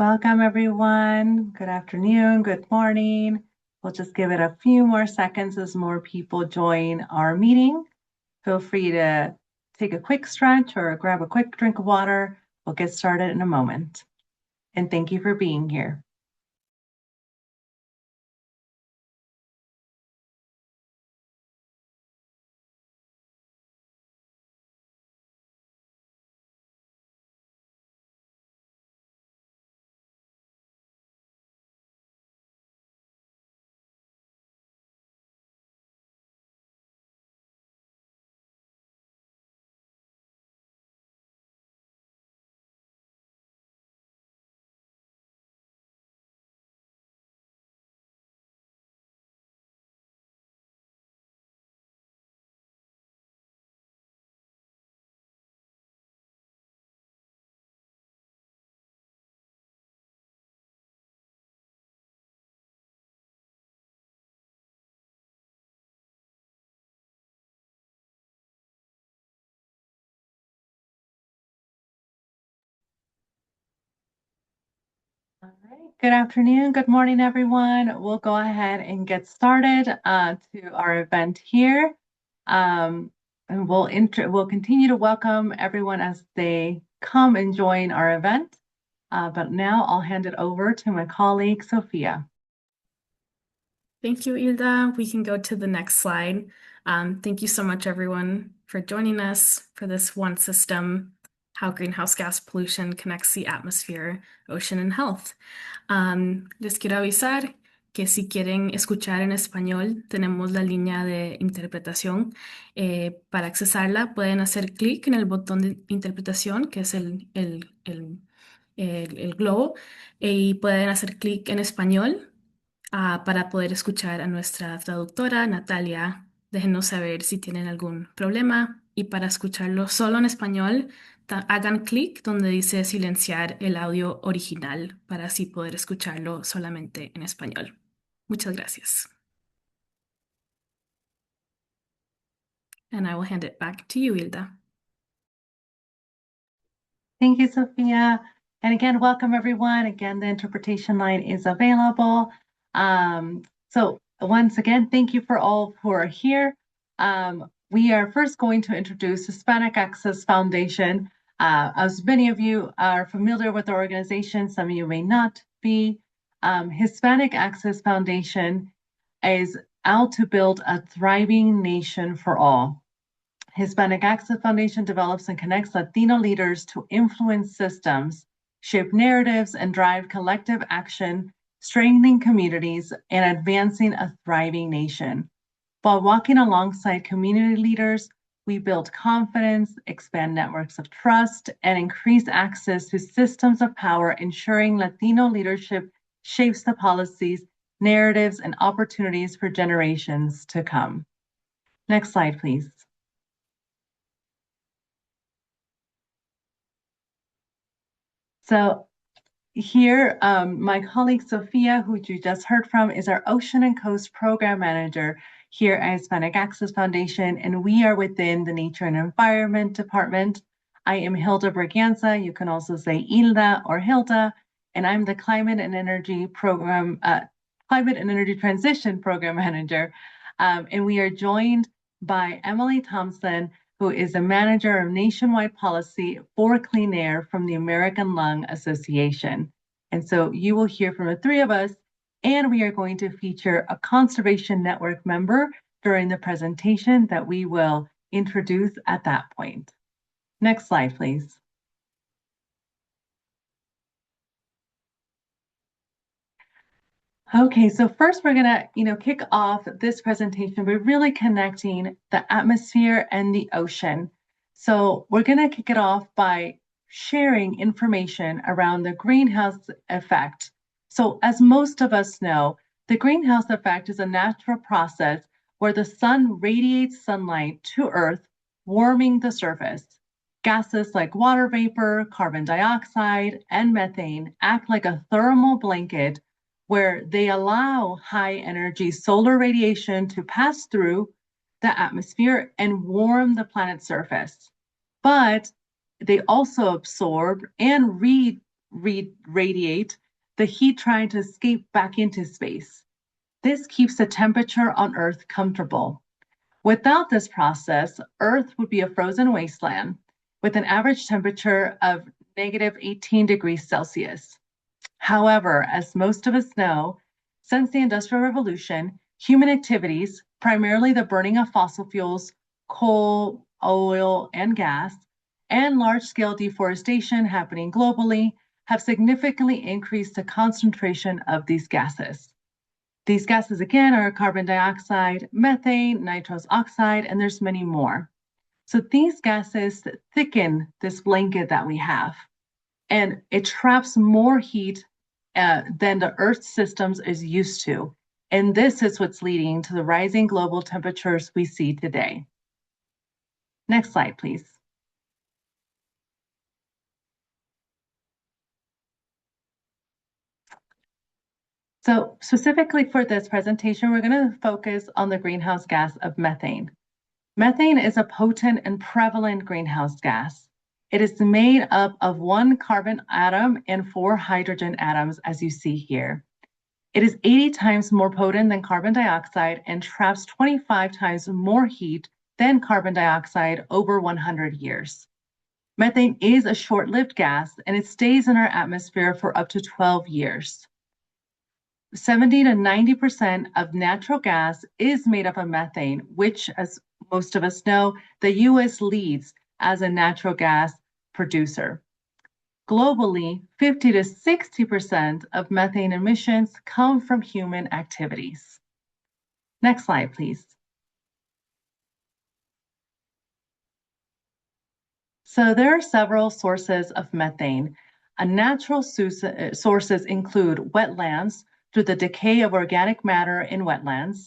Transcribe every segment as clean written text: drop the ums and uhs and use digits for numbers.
Welcome, everyone. Good afternoon, good morning. We'll just give it a few more seconds as more people join our meeting. Feel free to take a quick stretch or grab a quick drink of water. We'll get started in a moment. And thank you for being here. All right. Good afternoon, good morning, everyone. We'll go ahead and get started to our event here. And we'll continue to welcome everyone as they come and join our event. But now I'll hand it over to my colleague, Sophia. Thank you, Hilda. We can go to the next slide. Thank you so much, everyone, for joining us for this one system, how greenhouse gas pollution connects the atmosphere, ocean, and health. Les quiero avisar que si quieren escuchar en español, tenemos la línea de interpretación. Para accesarla, pueden hacer clic en el botón de interpretación, que es el globo, y pueden hacer clic en español para poder escuchar a nuestra traductora, Natalia. Déjenos saber si tienen algún problema y para escucharlo solo en español, hagan clic donde dice silenciar el audio original para así poder escucharlo solamente en español. Muchas gracias. And I will hand it back to you, Hilda. Thank you, Sophia. And again, welcome everyone. Again, the interpretation line is available. So once again, thank you for all who are here. We are first going to introduce Hispanic Access Foundation. As many of you are familiar with the organization, some of you may not be. Hispanic Access Foundation is out to build a thriving nation for all. Hispanic Access Foundation develops and connects Latino leaders to influence systems, shape narratives, and drive collective action, strengthening communities and advancing a thriving nation. While walking alongside community leaders, we build confidence, expand networks of trust, and increase access to systems of power, ensuring Latino leadership shapes the policies, narratives, and opportunities for generations to come. Next slide, please. So here, my colleague Sophia, who you just heard from, is our Ocean and Coast Program Manager here at Hispanic Access Foundation, and we are within the Nature and Environment Department. I am Hilda Braganza. You can also say Hilda or Hilda, and I'm the Climate and Energy Transition Program Manager. And we are joined by Emily Thompson, who is a manager of nationwide policy for clean air from the American Lung Association. And so you will hear from the three of us, and we are going to feature a Conservation Network member during the presentation that we will introduce at that point. Next slide, please. Okay, so first we're gonna, kick off this presentation by really connecting the atmosphere and the ocean. So we're gonna kick it off by sharing information around the greenhouse effect. So as most of us know, the greenhouse effect is a natural process where the sun radiates sunlight to Earth, warming the surface. Gases like water vapor, carbon dioxide, and methane act like a thermal blanket where they allow high energy solar radiation to pass through the atmosphere and warm the planet's surface. But they also absorb and radiate the heat trying to escape back into space. This keeps the temperature on Earth comfortable. Without this process, Earth would be a frozen wasteland with an average temperature of negative 18 degrees Celsius. However, as most of us know, since the Industrial Revolution, human activities, primarily the burning of fossil fuels, coal, oil, and gas, and large-scale deforestation happening globally, have significantly increased the concentration of these gases. These gases, again, are carbon dioxide, methane, nitrous oxide, and there's many more. So these gases thicken this blanket that we have, and it traps more heat than the Earth's systems is used to. And this is what's leading to the rising global temperatures we see today. Next slide, please. So specifically for this presentation, we're going to focus on the greenhouse gas of methane. Methane is a potent and prevalent greenhouse gas. It is made up of one carbon atom and 4 hydrogen atoms, as you see here. It is 80 times more potent than carbon dioxide and traps 25 times more heat than carbon dioxide over 100 years. Methane is a short-lived gas, and it stays in our atmosphere for up to 12 years. 70 to 90% of natural gas is made up of methane, which, as most of us know, the US leads as a natural gas producer. Globally, 50 to 60% of methane emissions come from human activities. Next slide, please. So there are several sources of methane. Natural sources include wetlands through the decay of organic matter in wetlands,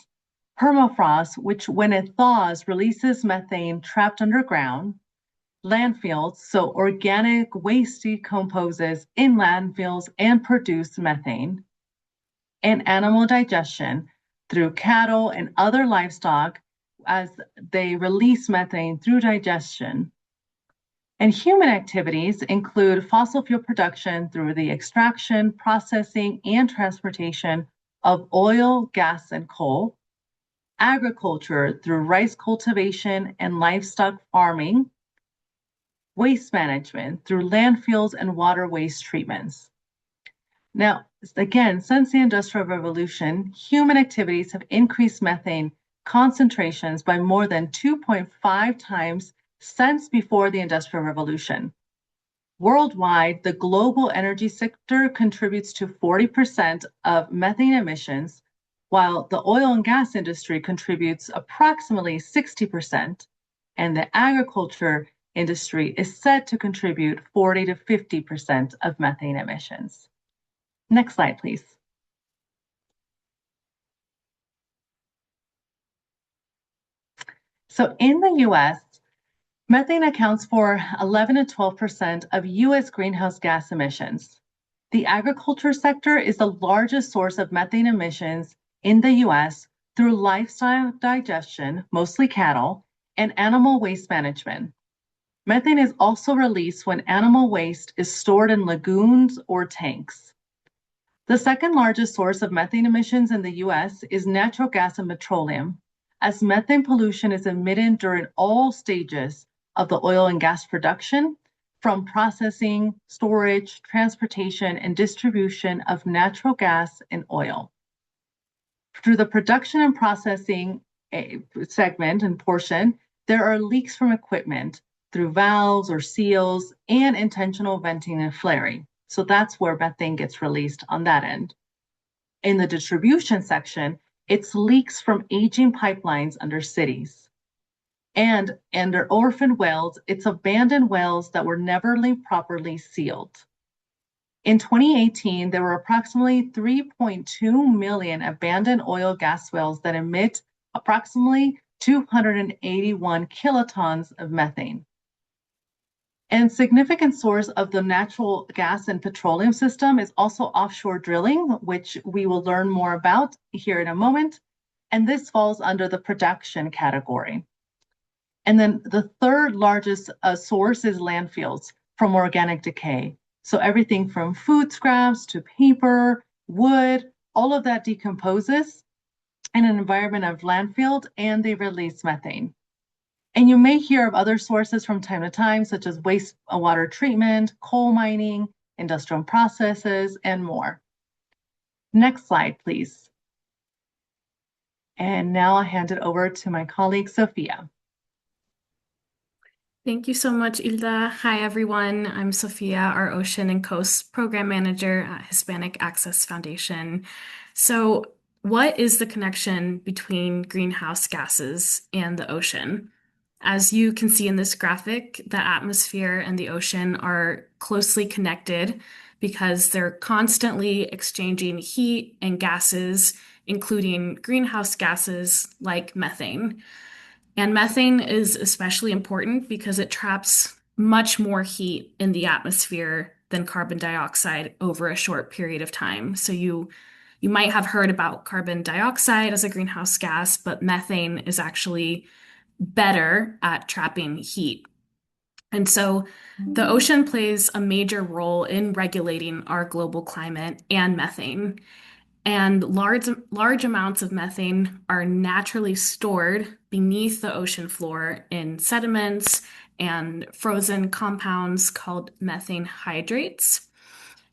permafrost, which when it thaws releases methane trapped underground, landfills, so organic waste decomposes in landfills and produce methane, and animal digestion through cattle and other livestock as they release methane through digestion. And human activities include fossil fuel production through the extraction, processing, and transportation of oil, gas, and coal, agriculture through rice cultivation and livestock farming, waste management through landfills and water waste treatments. Now, again, since the Industrial Revolution, human activities have increased methane concentrations by more than 2.5 times since before the Industrial Revolution. Worldwide, the global energy sector contributes to 40% of methane emissions, while the oil and gas industry contributes approximately 60%, and the agriculture industry is said to contribute 40 to 50% of methane emissions. Next slide, please. So in the US, methane accounts for 11 to 12% of US greenhouse gas emissions. The agriculture sector is the largest source of methane emissions in the US through livestock digestion, mostly cattle, and animal waste management. Methane is also released when animal waste is stored in lagoons or tanks. The second largest source of methane emissions in the US is natural gas and petroleum, as methane pollution is emitted during all stages of the oil and gas production, from processing, storage, transportation, and distribution of natural gas and oil. Through the production and processing segment and portion, there are leaks from equipment through valves or seals and intentional venting and flaring. So that's where methane gets released on that end. In the distribution section, it's leaks from aging pipelines under cities. And under orphan wells, it's abandoned wells that were never properly sealed. In 2018, there were approximately 3.2 million abandoned oil gas wells that emit approximately 281 kilotons of methane. And significant source of the natural gas and petroleum system is also offshore drilling, which we will learn more about here in a moment. And this falls under the production category. And then the third largest source is landfills from organic decay. So everything from food scraps to paper, wood, all of that decomposes in an environment of landfill and they release methane. And you may hear of other sources from time to time, such as wastewater treatment, coal mining, industrial processes, and more. Next slide, please. And now I'll hand it over to my colleague, Sophia. Thank you so much, Hilda. Hi, everyone. I'm Sophia, our Ocean and Coast Program Manager at Hispanic Access Foundation. So, what is the connection between greenhouse gases and the ocean? As you can see in this graphic, the atmosphere and the ocean are closely connected because they're constantly exchanging heat and gases, including greenhouse gases like methane. And methane is especially important because it traps much more heat in the atmosphere than carbon dioxide over a short period of time. So you might have heard about carbon dioxide as a greenhouse gas, but methane is actually better at trapping heat. And so the ocean plays a major role in regulating our global climate and methane. And large amounts of methane are naturally stored beneath the ocean floor in sediments and frozen compounds called methane hydrates.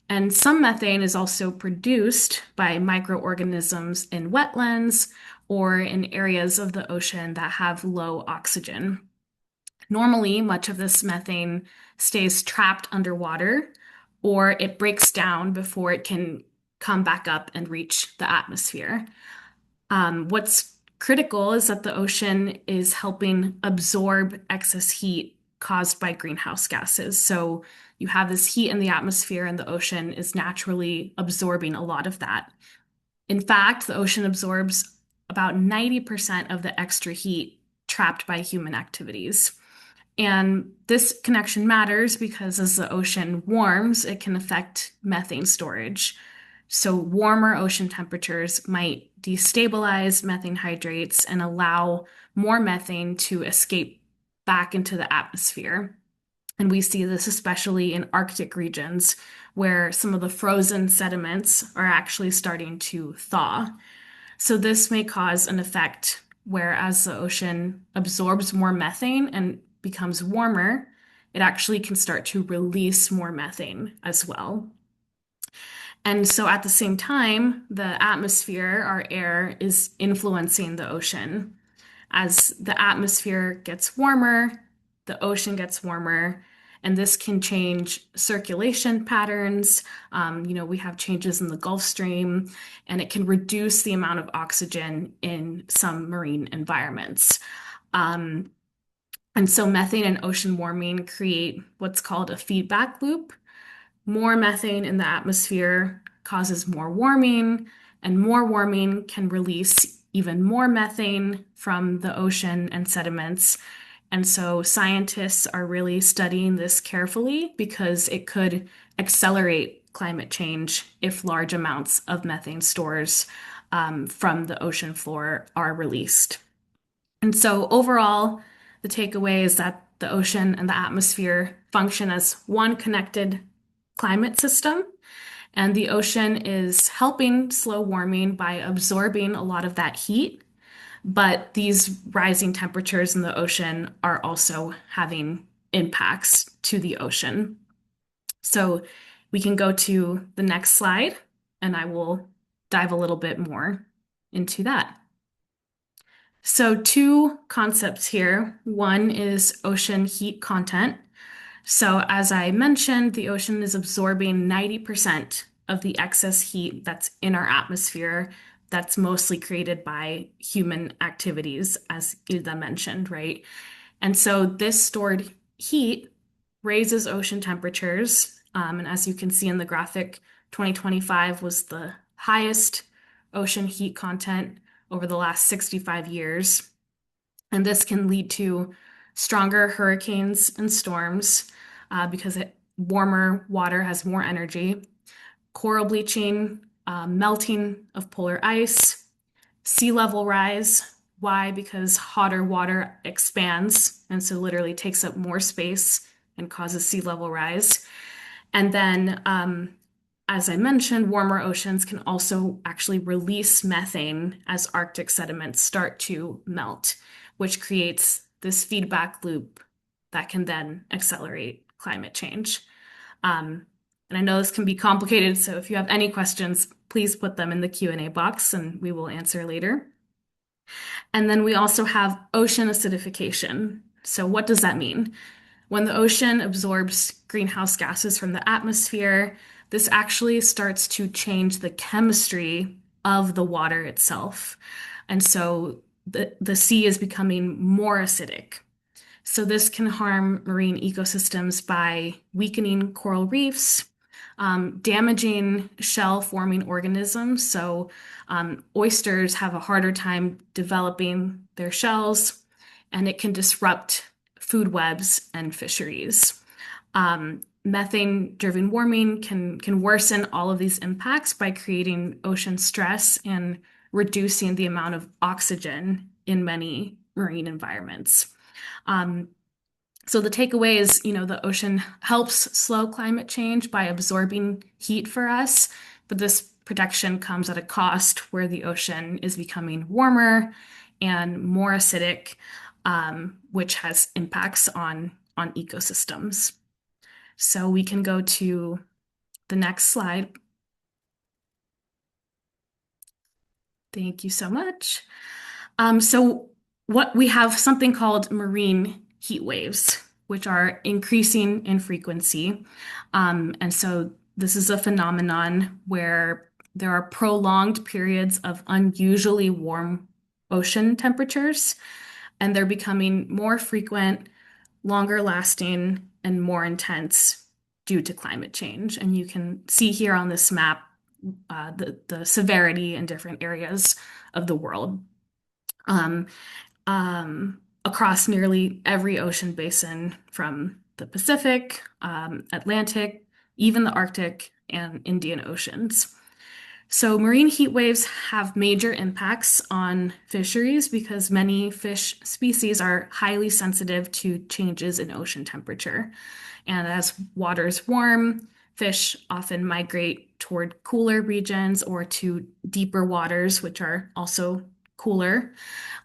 And some methane is also produced by microorganisms in wetlands or in areas of the ocean that have low oxygen. Normally, much of this methane stays trapped underwater or it breaks down before it can come back up and reach the atmosphere. What's critical is that the ocean is helping absorb excess heat caused by greenhouse gases. So you have this heat in the atmosphere, and the ocean is naturally absorbing a lot of that. In fact, the ocean absorbs about 90% of the extra heat trapped by human activities. And this connection matters because as the ocean warms, it can affect methane storage. So, warmer ocean temperatures might destabilize methane hydrates and allow more methane to escape back into the atmosphere. And we see this especially in Arctic regions where some of the frozen sediments are actually starting to thaw. So this may cause an effect where as the ocean absorbs more methane and becomes warmer, it actually can start to release more methane as well. And so at the same time, the atmosphere, our air, is influencing the ocean. As the atmosphere gets warmer, the ocean gets warmer, and this can change circulation patterns. We have changes in the Gulf Stream, and it can reduce the amount of oxygen in some marine environments. Um, and so methane and ocean warming create what's called a feedback loop. More methane in the atmosphere causes more warming, and more warming can release even more methane from the ocean and sediments. And so scientists are really studying this carefully because it could accelerate climate change if large amounts of methane stores from the ocean floor are released. And so overall, the takeaway is that the ocean and the atmosphere function as one connected climate system. And the ocean is helping slow warming by absorbing a lot of that heat. But these rising temperatures in the ocean are also having impacts to the ocean. So we can go to the next slide, and I will dive a little bit more into that. So, two concepts here. One is ocean heat content. So, as I mentioned, the ocean is absorbing 90% of the excess heat that's in our atmosphere that's mostly created by human activities, as Ilda mentioned, right? And so, this stored heat raises ocean temperatures. And as you can see in the graphic, 2025 was the highest ocean heat content over the last 65 years. And this can lead to stronger hurricanes and storms because warmer water has more energy, coral bleaching, melting of polar ice, sea level rise. Why? Because hotter water expands and so literally takes up more space and causes sea level rise. And then, as I mentioned, warmer oceans can also actually release methane as Arctic sediments start to melt, which creates this feedback loop that can then accelerate climate change. Um, and I know this can be complicated, so if you have any questions, please put them in the Q&A box and we will answer later. And then we also have ocean acidification. So what does that mean? When the ocean absorbs greenhouse gases from the atmosphere, this actually starts to change the chemistry of the water itself. And so the sea is becoming more acidic. So this can harm marine ecosystems by weakening coral reefs, damaging shell-forming organisms. So oysters have a harder time developing their shells, and it can disrupt food webs and fisheries. Methane-driven warming can worsen all of these impacts by creating ocean stress and reducing the amount of oxygen in many marine environments. Um, so the takeaway is, the ocean helps slow climate change by absorbing heat for us, but this protection comes at a cost where the ocean is becoming warmer and more acidic, which has impacts on ecosystems. So we can go to the next slide. Thank you so much. So what we have something called marine heat waves, which are increasing in frequency. And so this is a phenomenon where there are prolonged periods of unusually warm ocean temperatures, and they're becoming more frequent, longer lasting, and more intense due to climate change. And you can see here on this map the severity in different areas of the world. Um, Across nearly every ocean basin from the Pacific, Atlantic, even the Arctic and Indian Oceans. So marine heat waves have major impacts on fisheries because many fish species are highly sensitive to changes in ocean temperature. And as waters warm, fish often migrate toward cooler regions or to deeper waters, which are also cooler.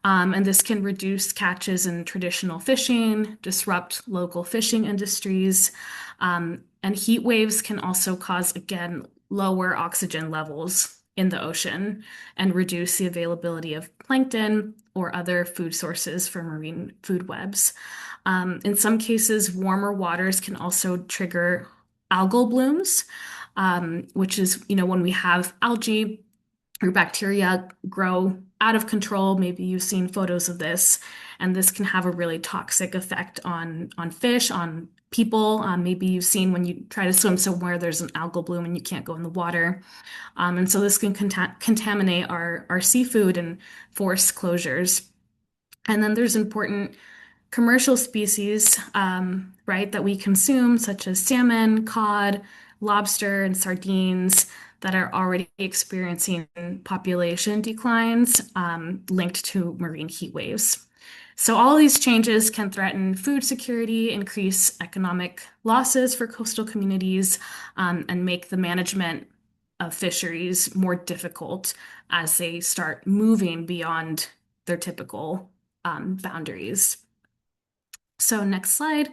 And this can reduce catches in traditional fishing, disrupt local fishing industries. And heat waves can also cause, again, lower oxygen levels in the ocean and reduce the availability of plankton or other food sources for marine food webs. In some cases, warmer waters can also trigger algal blooms, which is, when we have algae or bacteria grow out of control. Maybe you've seen photos of this, and this can have a really toxic effect on fish, on people. Maybe you've seen when you try to swim somewhere, there's an algal bloom and you can't go in the water. And so this can contaminate our seafood and force closures. And then there's important commercial species, right, that we consume, such as salmon, cod, lobster, and sardines that are already experiencing population declines linked to marine heat waves. So all these changes can threaten food security, increase economic losses for coastal communities, and make the management of fisheries more difficult as they start moving beyond their typical boundaries. So next slide.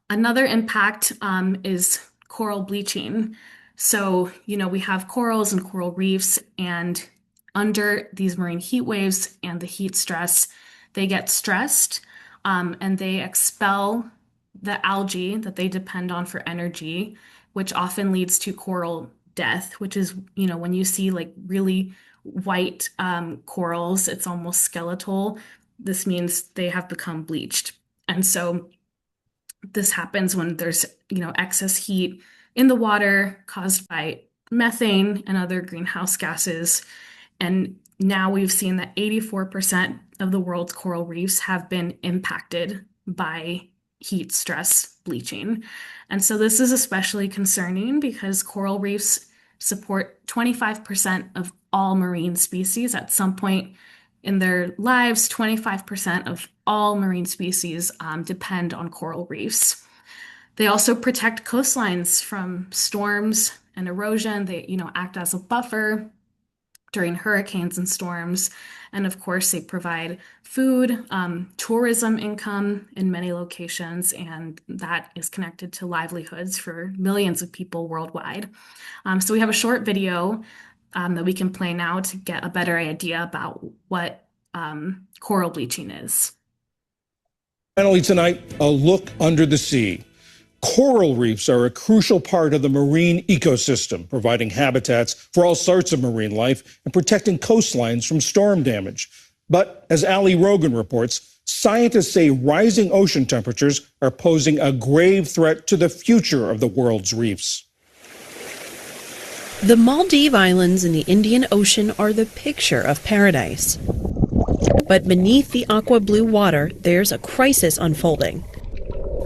Another impact is coral bleaching. So, we have corals and coral reefs, and under these marine heat waves and the heat stress, they get stressed and they expel the algae that they depend on for energy, which often leads to coral death, which is, when you see like really white corals, it's almost skeletal. This means they have become bleached. And so this happens when there's, excess heat in the water caused by methane and other greenhouse gases. And now we've seen that 84% of the world's coral reefs have been impacted by heat stress bleaching. And so this is especially concerning because coral reefs support 25% of all marine species at some point in their lives. 25% of all marine species depend on coral reefs. They also protect coastlines from storms and erosion. They, act as a buffer during hurricanes and storms. And of course, they provide food, tourism income in many locations, and that is connected to livelihoods for millions of people worldwide. So we have a short video that we can play now to get a better idea about what coral bleaching is. Finally tonight, a look under the sea. Coral reefs are a crucial part of the marine ecosystem, providing habitats for all sorts of marine life and protecting coastlines from storm damage. But as Ali Rogan reports, scientists say rising ocean temperatures are posing a grave threat to the future of the world's reefs. The Maldive Islands in the Indian Ocean are the picture of paradise. But beneath the aqua blue water, there's a crisis unfolding.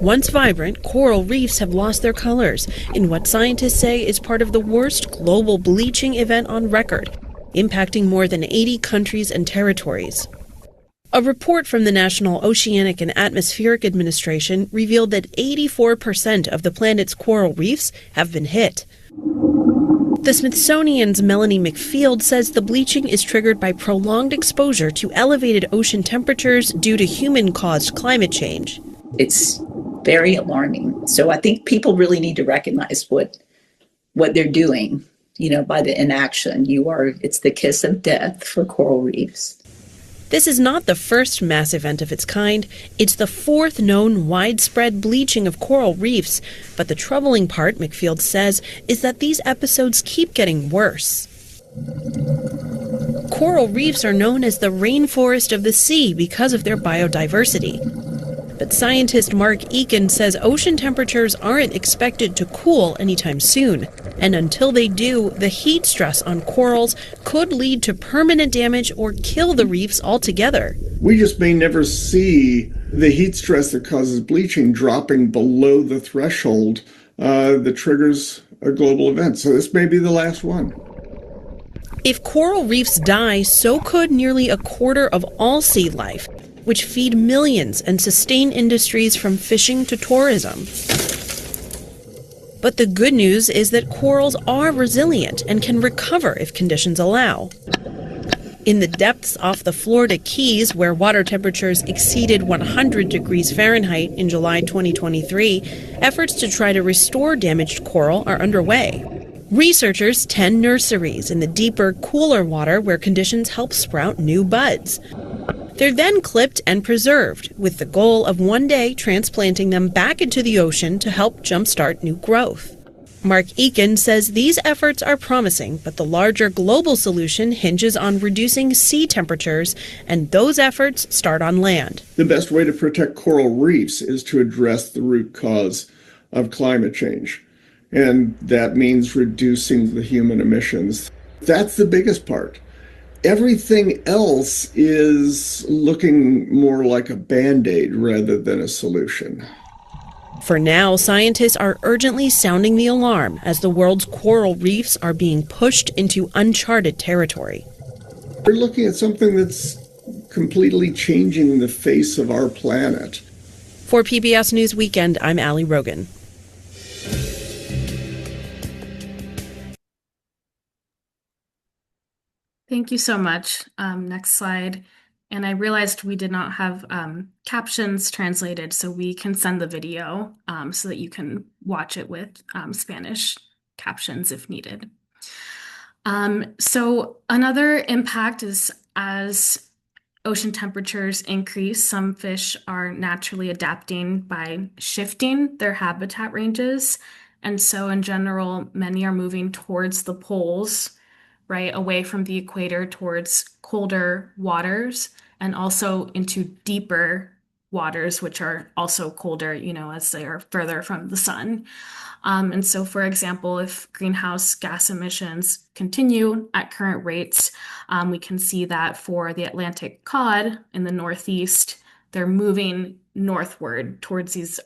Once vibrant, coral reefs have lost their colors in what scientists say is part of the worst global bleaching event on record, impacting more than 80 countries and territories. A report from the National Oceanic and Atmospheric Administration revealed that 84% of the planet's coral reefs have been hit. The Smithsonian's Melanie McField says the bleaching is triggered by prolonged exposure to elevated ocean temperatures due to human-caused climate change. It's very alarming. So I think people really need to recognize what they're doing, by the inaction. It's the kiss of death for coral reefs. This is not the first mass event of its kind. It's the fourth known widespread bleaching of coral reefs. But the troubling part, McField says, is that these episodes keep getting worse. Coral reefs are known as the rainforest of the sea because of their biodiversity. But scientist Mark Eakin says ocean temperatures aren't expected to cool anytime soon. And until they do, the heat stress on corals could lead to permanent damage or kill the reefs altogether. We just may never see the heat stress that causes bleaching dropping below the threshold that triggers a global event. So this may be the last one. If coral reefs die, so could nearly a quarter of all sea life, which feed millions and sustain industries from fishing to tourism. But the good news is that corals are resilient and can recover if conditions allow. In the depths off the Florida Keys, where water temperatures exceeded 100 degrees Fahrenheit in July 2023, efforts to try to restore damaged coral are underway. Researchers tend nurseries in the deeper, cooler water where conditions help sprout new buds. They're then clipped and preserved, with the goal of one day transplanting them back into the ocean to help jumpstart new growth. Mark Eakin says these efforts are promising, but the larger global solution hinges on reducing sea temperatures, and those efforts start on land. The best way to protect coral reefs is to address the root cause of climate change, and that means reducing the human emissions. That's the biggest part. Everything else is looking more like a Band-Aid rather than a solution. For now, scientists are urgently sounding the alarm as the world's coral reefs are being pushed into uncharted territory. We're looking at something that's completely changing the face of our planet. For PBS News Weekend, I'm Ali Rogan. Thank you so much. Next slide. And I realized we did not have captions translated, so we can send the video so that you can watch it with Spanish captions if needed. So another impact is as ocean temperatures increase, some fish are naturally adapting by shifting their habitat ranges. And so in general, many are moving towards the poles, right, away from the equator towards colder waters and also into deeper waters, which are also colder, as they are further from the sun. And so, for example, if greenhouse gas emissions continue at current rates, we can see that for the Atlantic cod in the Northeast, they're moving northward towards these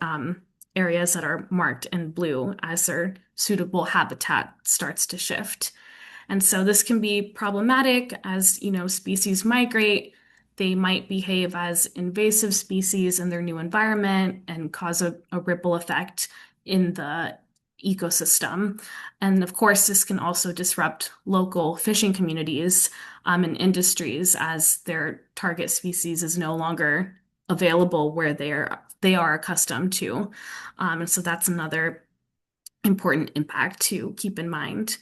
areas that are marked in blue as their suitable habitat starts to shift. And so this can be problematic as, species migrate. They might behave as invasive species in their new environment and cause a ripple effect in the ecosystem. And of course, this can also disrupt local fishing communities and industries as their target species is no longer available where they are accustomed to. And so that's another important impact to keep in mind.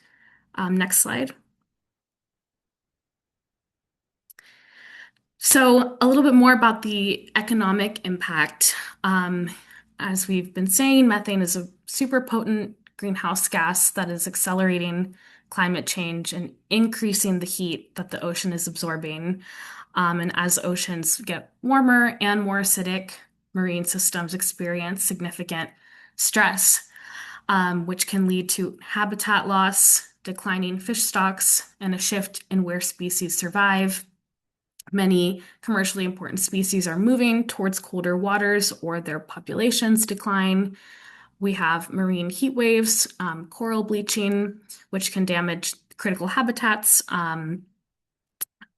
Next slide. So a little bit more about the economic impact. As we've been saying, methane is a super potent greenhouse gas that is accelerating climate change and increasing the heat that the ocean is absorbing. And as oceans get warmer and more acidic, marine systems experience significant stress, which can lead to habitat loss, declining fish stocks, and a shift in where species survive. Many commercially important species are moving towards colder waters or their populations decline. We have marine heat waves, coral bleaching, which can damage critical habitats.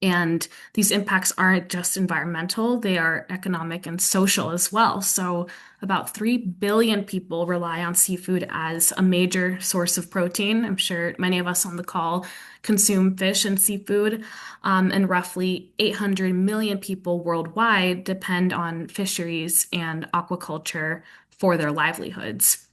And these impacts aren't just environmental, they are economic and social as well. So about 3 billion people rely on seafood as a major source of protein. I'm sure many of us on the call consume fish and seafood, and roughly 800 million people worldwide depend on fisheries and aquaculture for their livelihoods.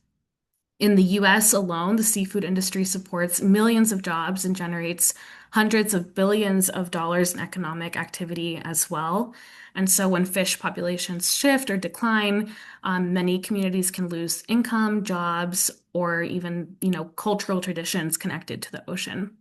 In the US alone, the seafood industry supports millions of jobs and generates hundreds of billions of dollars in economic activity as well. And so when fish populations shift or decline, many communities can lose income, jobs, or even, cultural traditions connected to the ocean.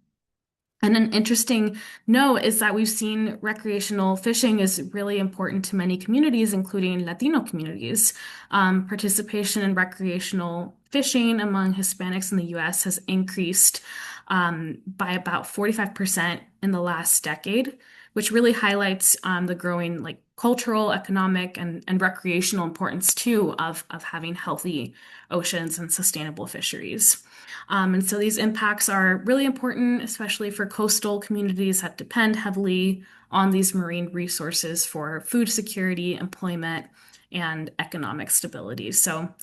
And an interesting note is that we've seen recreational fishing is really important to many communities, including Latino communities. Participation in recreational fishing among Hispanics in the US has increased by about 45% in the last decade, which really highlights the growing cultural, economic, and recreational importance too of having healthy oceans and sustainable fisheries. And so these impacts are really important, especially for coastal communities that depend heavily on these marine resources for food security, employment, and economic stability. So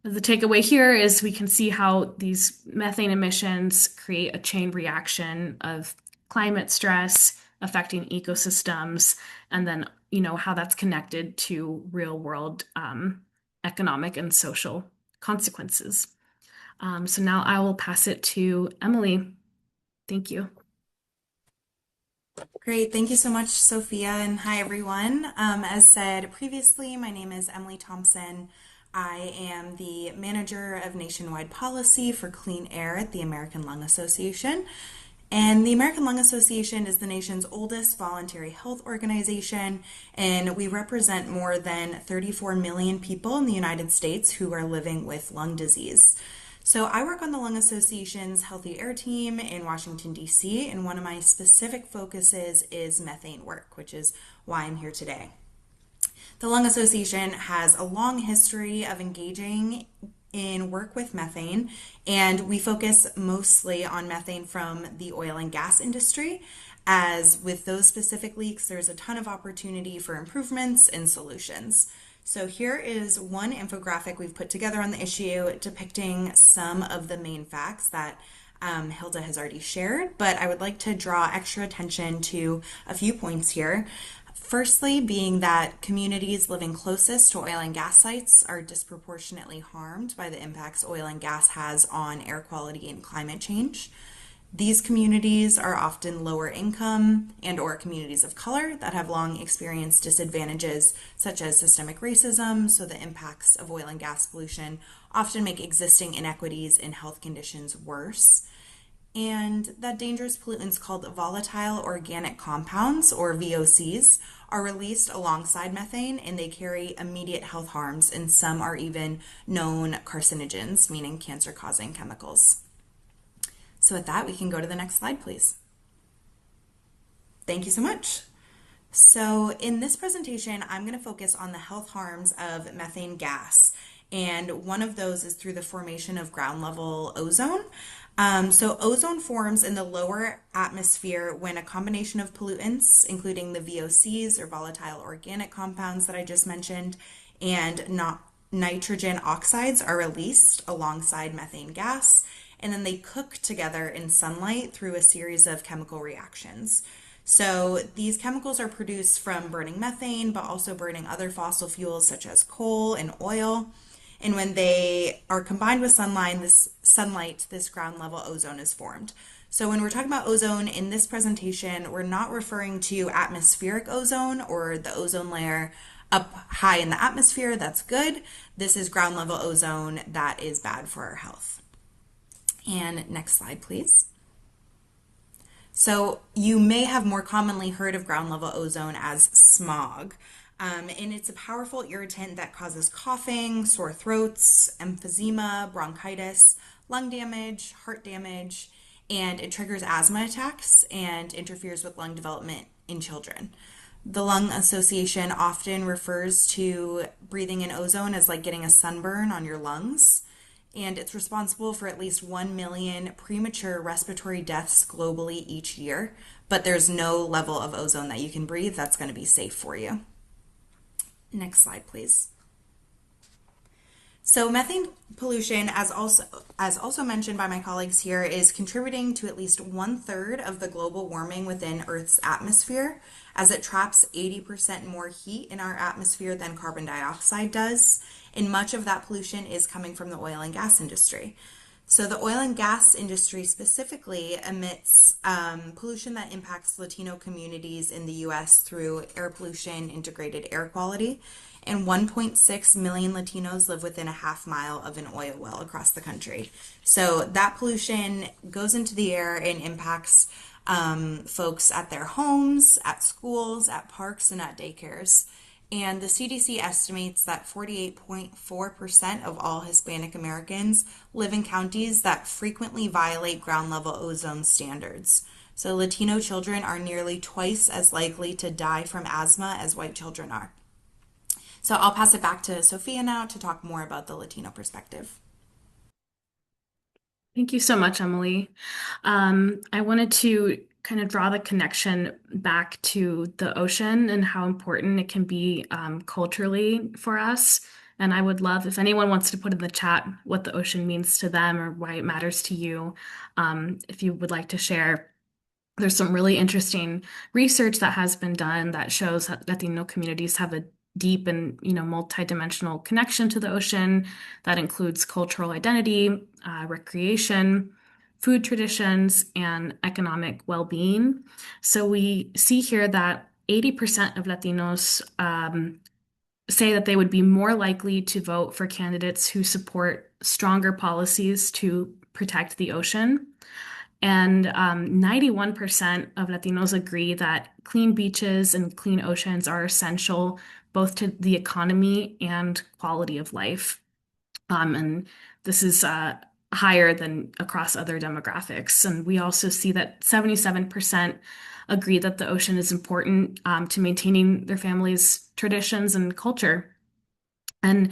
the takeaway here is we can see how these methane emissions create a chain reaction of climate stress affecting ecosystems, and then how that's connected to real world economic and social consequences. So now I will pass it to Emily. Thank you. Great. Thank you so much, Sophia. And hi, everyone. As said previously, my name is Emily Thompson. I am the manager of nationwide policy for clean air at the American Lung Association. And the American Lung Association is the nation's oldest voluntary health organization, and we represent more than 34 million people in the United States who are living with lung disease. So I work on the Lung Association's Healthy Air team in Washington, D.C., and one of my specific focuses is methane work, which is why I'm here today. The Lung Association has a long history of engaging in work with methane, and we focus mostly on methane from the oil and gas industry. As with those specific leaks, there's a ton of opportunity for improvements and solutions. So here is one infographic we've put together on the issue depicting some of the main facts that Hilda has already shared, but I would like to draw extra attention to a few points here. Firstly, being that communities living closest to oil and gas sites are disproportionately harmed by the impacts oil and gas has on air quality and climate change. These communities are often lower income and or communities of color that have long experienced disadvantages such as systemic racism, so the impacts of oil and gas pollution often make existing inequities in health conditions worse. And that dangerous pollutants called volatile organic compounds, or VOCs, are released alongside methane, and they carry immediate health harms, and some are even known carcinogens, meaning cancer-causing chemicals. So with that, we can go to the next slide, please. Thank you so much. So in this presentation, I'm going to focus on the health harms of methane gas, and one of those is through the formation of ground level ozone. So ozone forms in the lower atmosphere when a combination of pollutants, including the VOCs or volatile organic compounds that I just mentioned, and nitrogen oxides are released alongside methane gas, and then they cook together in sunlight through a series of chemical reactions. So these chemicals are produced from burning methane, but also burning other fossil fuels such as coal and oil. And when they are combined with sunlight, this ground level ozone is formed. So when we're talking about ozone in this presentation, we're not referring to atmospheric ozone or the ozone layer up high in the atmosphere. That's good. This is ground level ozone that is bad for our health. And next slide, please. So you may have more commonly heard of ground level ozone as smog. And it's a powerful irritant that causes coughing, sore throats, emphysema, bronchitis, lung damage, heart damage, and it triggers asthma attacks and interferes with lung development in children. The Lung Association often refers to breathing in ozone as like getting a sunburn on your lungs, and it's responsible for at least 1 million premature respiratory deaths globally each year, but there's no level of ozone that you can breathe that's going to be safe for you. Next slide, please. So methane pollution, as also mentioned by my colleagues here, is contributing to at least 1/3 of the global warming within Earth's atmosphere, as it traps 80% more heat in our atmosphere than carbon dioxide does. And much of that pollution is coming from the oil and gas industry. So the oil and gas industry specifically emits pollution that impacts Latino communities in the US through air pollution, integrated air quality, and 1.6 million Latinos live within a half mile of an oil well across the country. So that pollution goes into the air and impacts folks at their homes, at schools, at parks, and at daycares. And the CDC estimates that 48.4% of all Hispanic Americans live in counties that frequently violate ground level ozone standards. So Latino children are nearly twice as likely to die from asthma as white children are. So I'll pass it back to Sophia now to talk more about the Latino perspective. Thank you so much, Emily. I wanted to kind of draw the connection back to the ocean and how important it can be culturally for us. And I would love if anyone wants to put in the chat what the ocean means to them or why it matters to you, if you would like to share. There's some really interesting research that has been done that shows that Latino communities have a deep and multidimensional connection to the ocean that includes cultural identity, recreation, food traditions, and economic well-being. So we see here that 80% of Latinos say that they would be more likely to vote for candidates who support stronger policies to protect the ocean. And 91% of Latinos agree that clean beaches and clean oceans are essential both to the economy and quality of life. And this is higher than across other demographics. And we also see that 77% agree that the ocean is important to maintaining their family's traditions and culture. And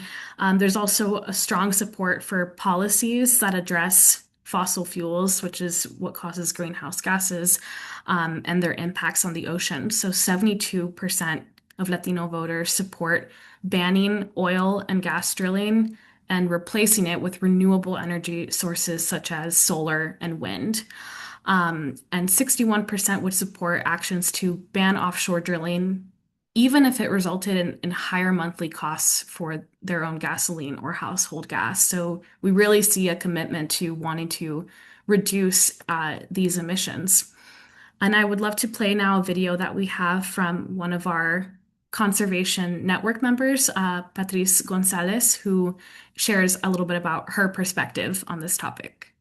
there's also a strong support for policies that address fossil fuels, which is what causes greenhouse gases, and their impacts on the ocean. So 72% of Latino voters support banning oil and gas drilling and replacing it with renewable energy sources such as solar and wind. And 61% would support actions to ban offshore drilling, even if it resulted in higher monthly costs for their own gasoline or household gas. So we really see a commitment to wanting to reduce these emissions. And I would love to play now a video that we have from one of our Conservation Network members, Patrice Gonzalez, who shares a little bit about her perspective on this topic.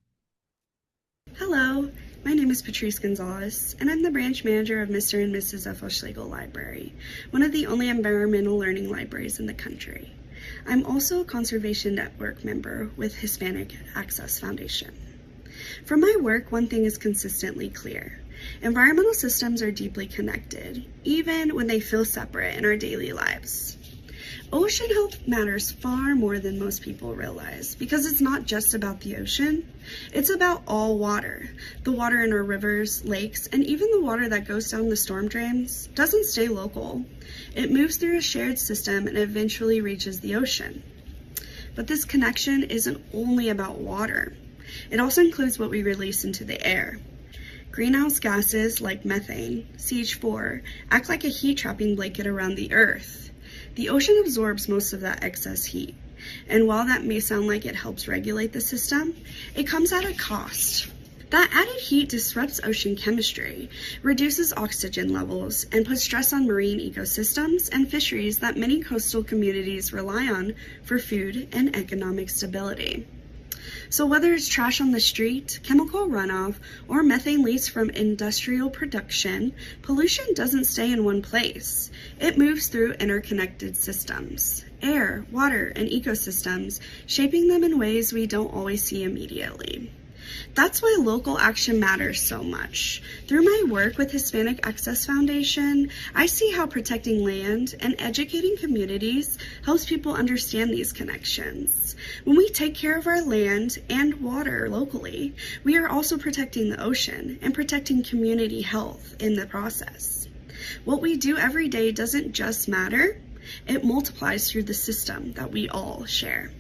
Hello, my name is Patrice Gonzalez, and I'm the branch manager of Mr. and Mrs. F. O. Schlegel Library, one of the only environmental learning libraries in the country. I'm also a Conservation Network member with Hispanic Access Foundation. From my work, one thing is consistently clear. Environmental systems are deeply connected, even when they feel separate in our daily lives. Ocean health matters far more than most people realize because it's not just about the ocean, it's about all water. The water in our rivers, lakes, and even the water that goes down the storm drains doesn't stay local. It moves through a shared system and eventually reaches the ocean. But this connection isn't only about water. It also includes what we release into the air. Greenhouse gases like methane, CH4, act like a heat-trapping blanket around the Earth. The ocean absorbs most of that excess heat, and while that may sound like it helps regulate the system, it comes at a cost. That added heat disrupts ocean chemistry, reduces oxygen levels, and puts stress on marine ecosystems and fisheries that many coastal communities rely on for food and economic stability. So whether it's trash on the street, chemical runoff, or methane leaks from industrial production, pollution doesn't stay in one place. It moves through interconnected systems, air, water, and ecosystems, shaping them in ways we don't always see immediately. That's why local action matters so much. Through my work with Hispanic Access Foundation, I see how protecting land and educating communities helps people understand these connections. When we take care of our land and water locally, we are also protecting the ocean and protecting community health in the process. What we do every day doesn't just matter, it multiplies through the system that we all share.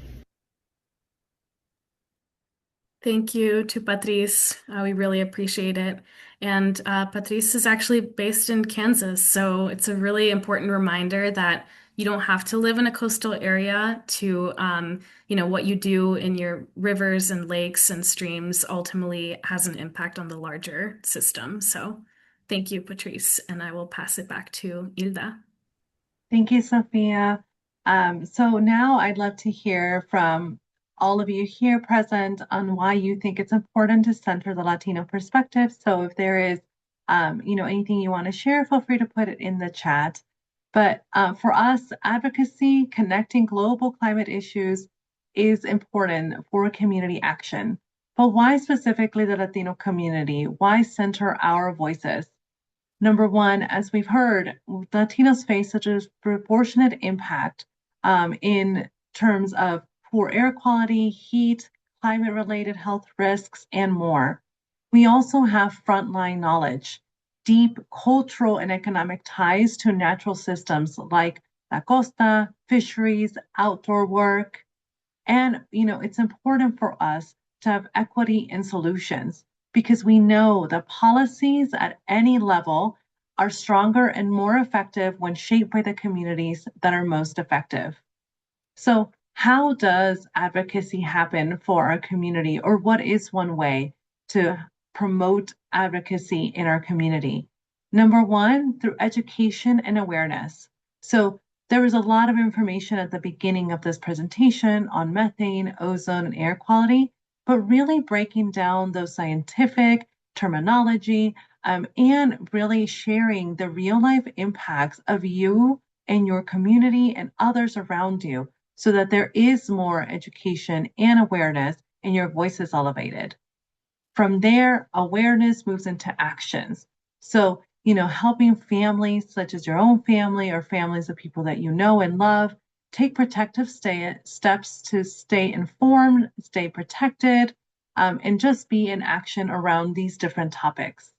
Thank you to Patrice. We really appreciate it. And Patrice is actually based in Kansas, so it's a really important reminder that you don't have to live in a coastal area to, what you do in your rivers and lakes and streams ultimately has an impact on the larger system. So thank you, Patrice, and I will pass it back to Hilda. Thank you, Sophia. So now I'd love to hear from all of you here present on why you think it's important to center the Latino perspective. So if there is, anything you want to share, feel free to put it in the chat. But for us, advocacy, connecting global climate issues is important for community action. But why specifically the Latino community? Why center our voices? Number one, as we've heard, Latinos face such a proportionate impact in terms of poor air quality, heat, climate-related health risks, and more. We also have frontline knowledge, deep cultural and economic ties to natural systems like la costa, fisheries, outdoor work. And, it's important for us to have equity in solutions because we know that policies at any level are stronger and more effective when shaped by the communities that are most effective. So how does advocacy happen for our community, or what is one way to promote advocacy in our community? Number one, through education and awareness. So there was a lot of information at the beginning of this presentation on methane, ozone, and air quality, but really breaking down those scientific terminology and really sharing the real life impacts of you and your community and others around you, so that there is more education and awareness and your voice is elevated. From there, awareness moves into actions. So, helping families such as your own family or families of people that you know and love take protective steps to stay informed, stay protected, and just be in action around these different topics.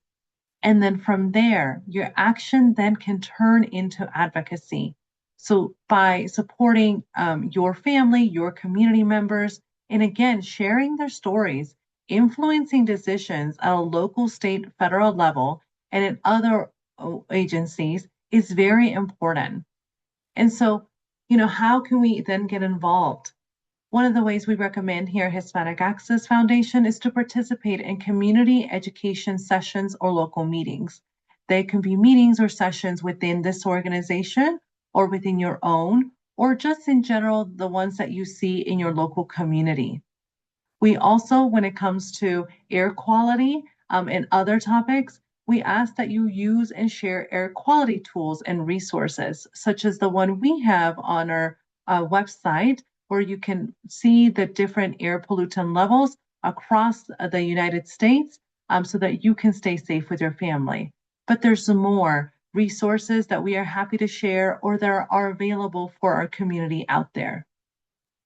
And then from there, your action then can turn into advocacy. So by supporting your family, your community members, and again, sharing their stories, influencing decisions at a local, state, federal level, and in other agencies is very important. And so, how can we then get involved? One of the ways we recommend here at Hispanic Access Foundation is to participate in community education sessions or local meetings. They can be meetings or sessions within this organization or within your own, or just in general, the ones that you see in your local community. We also, when it comes to air quality and other topics, we ask that you use and share air quality tools and resources, such as the one we have on our website, where you can see the different air pollutant levels across the United States so that you can stay safe with your family. But there's some more resources that we are happy to share or that are available for our community out there.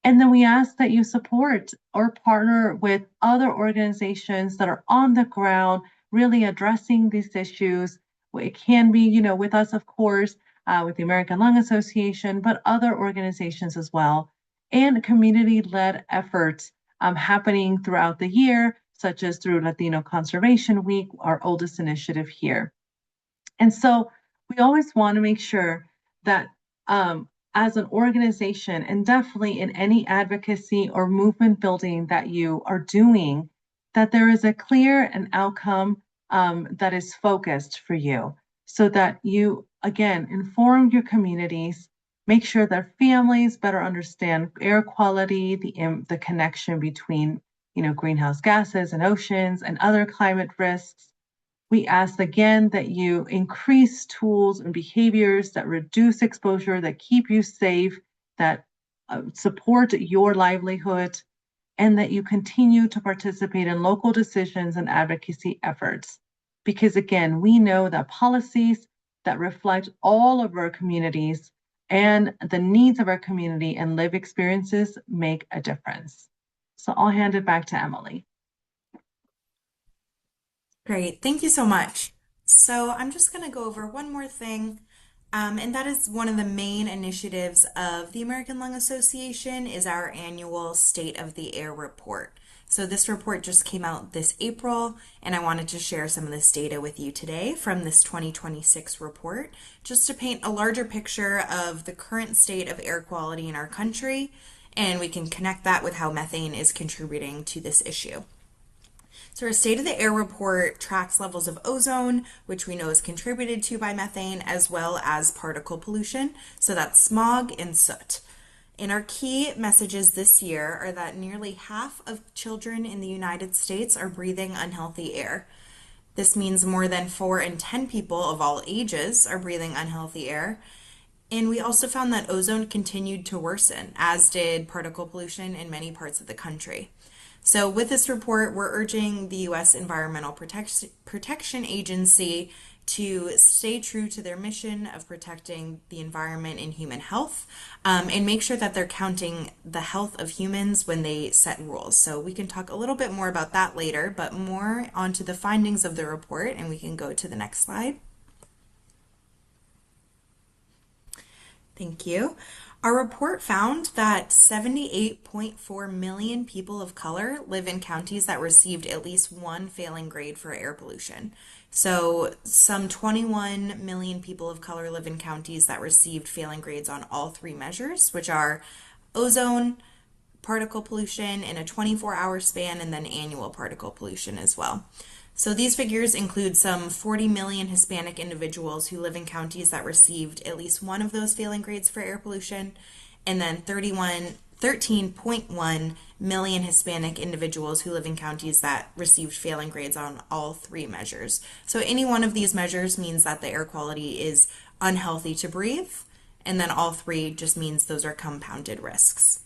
And then we ask that you support or partner with other organizations that are on the ground, really addressing these issues. It can be, with us, of course, with the American Lung Association, but other organizations as well. and community-led efforts happening throughout the year, such as through Latino Conservation Week, our oldest initiative here. And so we always want to make sure that as an organization, and definitely in any advocacy or movement building that you are doing, that there is a clear and outcome that is focused for you, so that you, again, inform your communities, make sure that families better understand air quality, the connection between greenhouse gases and oceans and other climate risks. We ask again that you increase tools and behaviors that reduce exposure, that keep you safe, that support your livelihood, and that you continue to participate in local decisions and advocacy efforts. Because again, we know that policies that reflect all of our communities and the needs of our community and lived experiences make a difference. So I'll hand it back to Emily. Great, thank you so much. So I'm just going to go over one more thing, and that is one of the main initiatives of the American Lung Association is our annual State of the Air report. So this report just came out this April, and I wanted to share some of this data with you today from this 2026 report, just to paint a larger picture of the current state of air quality in our country, and we can connect that with how methane is contributing to this issue. So our State of the Air report tracks levels of ozone, which we know is contributed to by methane, as well as particle pollution. So that's smog and soot. And our key messages this year are that nearly half of children in the United States are breathing unhealthy air. This means more than 4 in 10 people of all ages are breathing unhealthy air. And we also found that ozone continued to worsen, as did particle pollution in many parts of the country. So with this report, we're urging the U.S. Environmental Protection Agency to stay true to their mission of protecting the environment and human health, and make sure that they're counting the health of humans when they set rules. So we can talk a little bit more about that later, but more onto the findings of the report, and we can go to the next slide. Thank you. Our report found that 78.4 million people of color live in counties that received at least one failing grade for air pollution. So some 21 million people of color live in counties that received failing grades on all 3 measures, which are ozone, particle pollution in a 24-hour span, and then annual particle pollution as well. So these figures include some 40 million Hispanic individuals who live in counties that received at least one of those failing grades for air pollution, and then 13.1 million Hispanic individuals who live in counties that received failing grades on all 3 measures. So any one of these measures means that the air quality is unhealthy to breathe, and then all 3 just means those are compounded risks.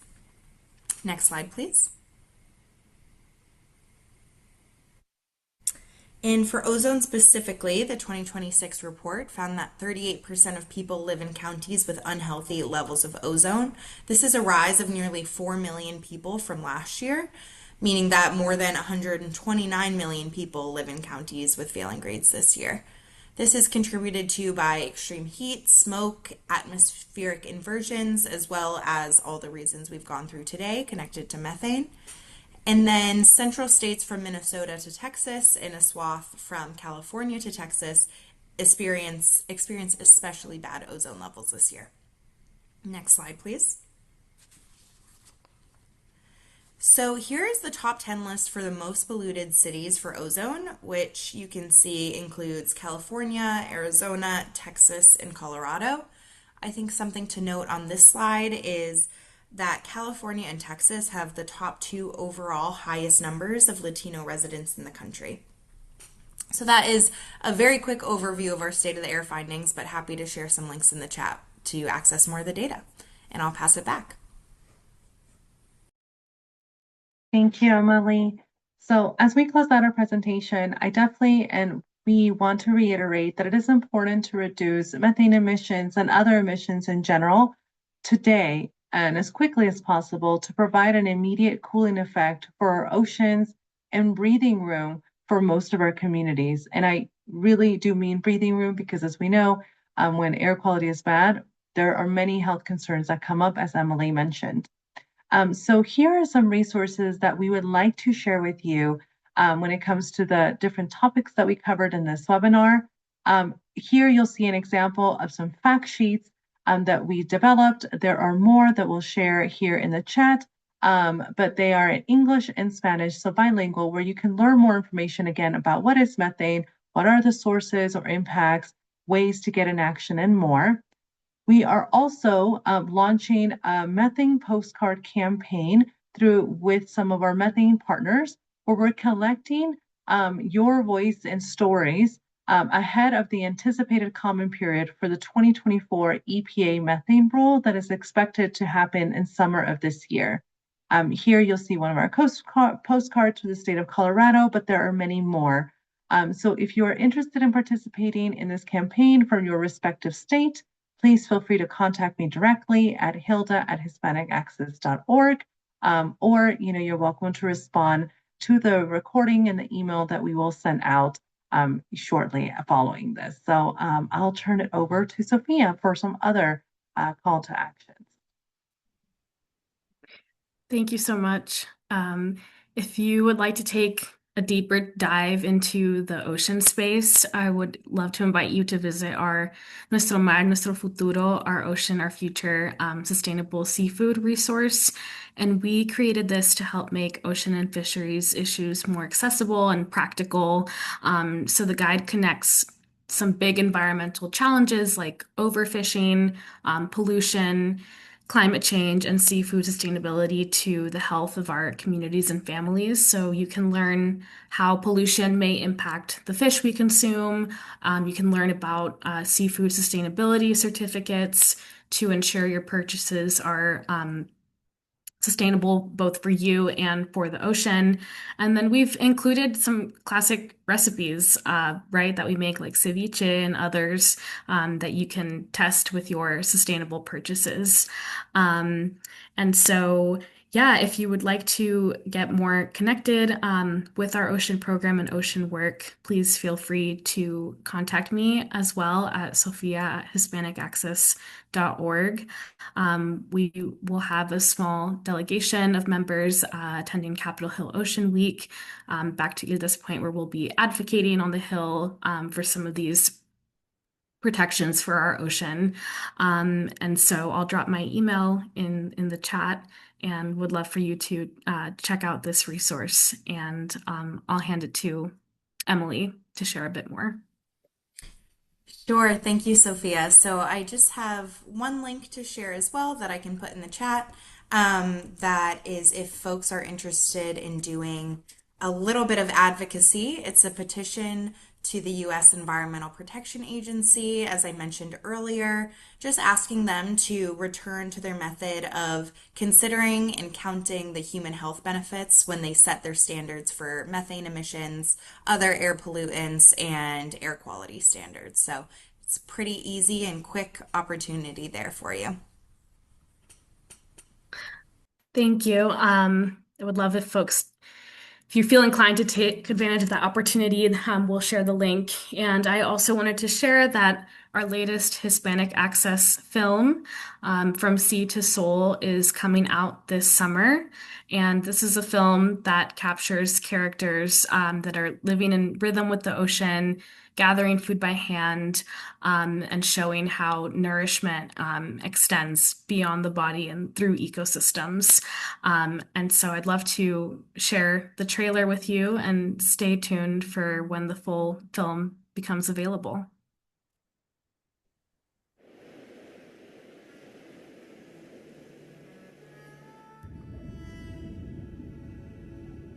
Next slide, please. And for ozone specifically, the 2026 report found that 38% of people live in counties with unhealthy levels of ozone. This is a rise of nearly 4 million people from last year, meaning that more than 129 million people live in counties with failing grades this year. This is contributed to by extreme heat, smoke, atmospheric inversions, as well as all the reasons we've gone through today connected to methane. And then central states from Minnesota to Texas and a swath from California to Texas experience especially bad ozone levels this year. Next slide, please. So here is the top 10 list for the most polluted cities for ozone, which you can see includes California, Arizona, Texas, and Colorado. I think something to note on this slide is that California and Texas have the top 2 overall highest numbers of Latino residents in the country. So that is a very quick overview of our State of the Air findings, but happy to share some links in the chat to access more of the data. And I'll pass it back. Thank you, Emily. So as we close out our presentation, we want to reiterate that it is important to reduce methane emissions and other emissions in general today and as quickly as possible to provide an immediate cooling effect for our oceans and breathing room for most of our communities. And I really do mean breathing room because, as we know, when air quality is bad, there are many health concerns that come up, as Emily mentioned. So here are some resources that we would like to share with you when it comes to the different topics that we covered in this webinar. Here you'll see an example of some fact sheets that we developed. There are more that we'll share here in the chat, but they are in English and Spanish, so bilingual, where you can learn more information again about what is methane, what are the sources or impacts, ways to get in action, and more. We are also launching a methane postcard campaign with some of our methane partners, where we're collecting your voice and stories ahead of the anticipated comment period for the 2024 EPA methane rule that is expected to happen in summer of this year. Here you'll see one of our postcards to the state of Colorado, but there are many more. So if you are interested in participating in this campaign from your respective state, please feel free to contact me directly at hilda@hispanicaccess.org, or you're welcome to respond to the recording and the email that we will send out shortly following this. So I'll turn it over to Sophia for some other call to actions. Thank you so much. If you would like to take a deeper dive into the ocean space, I would love to invite you to visit our Nuestro Mar, Nuestro Futuro, Our Ocean, Our Future sustainable seafood resource. And we created this to help make ocean and fisheries issues more accessible and practical. So the guide connects some big environmental challenges like overfishing, pollution, climate change, and seafood sustainability to the health of our communities and families. So you can learn how pollution may impact the fish we consume. You can learn about seafood sustainability certificates to ensure your purchases are sustainable both for you and for the ocean. And then we've included some classic recipes, right, that we make, like ceviche and others, that you can test with your sustainable purchases. And so, yeah, if you would like to get more connected with our ocean program and ocean work, please feel free to contact me as well at sophia@hispanicaccess.org. We will have a small delegation of members attending Capitol Hill Ocean Week, back to Hilda's point, where we'll be advocating on the Hill for some of these protections for our ocean. And so I'll drop my email in the chat and would love for you to check out this resource. And I'll hand it to Emily to share a bit more. Sure, thank you, Sophia. So I just have one link to share as well that I can put in the chat. That is, if folks are interested in doing a little bit of advocacy, it's a petition to the U.S. Environmental Protection Agency, as I mentioned earlier, just asking them to return to their method of considering and counting the human health benefits when they set their standards for methane emissions, other air pollutants, and air quality standards. So it's a pretty easy and quick opportunity there for you. Thank you. I would love if you feel inclined to take advantage of that opportunity, we'll share the link. And I also wanted to share that our latest Hispanic Access film, From Sea to Soul, is coming out this summer. And this is a film that captures characters that are living in rhythm with the ocean, gathering food by hand, and showing how nourishment extends beyond the body and through ecosystems. And so I'd love to share the trailer with you, and stay tuned for when the full film becomes available.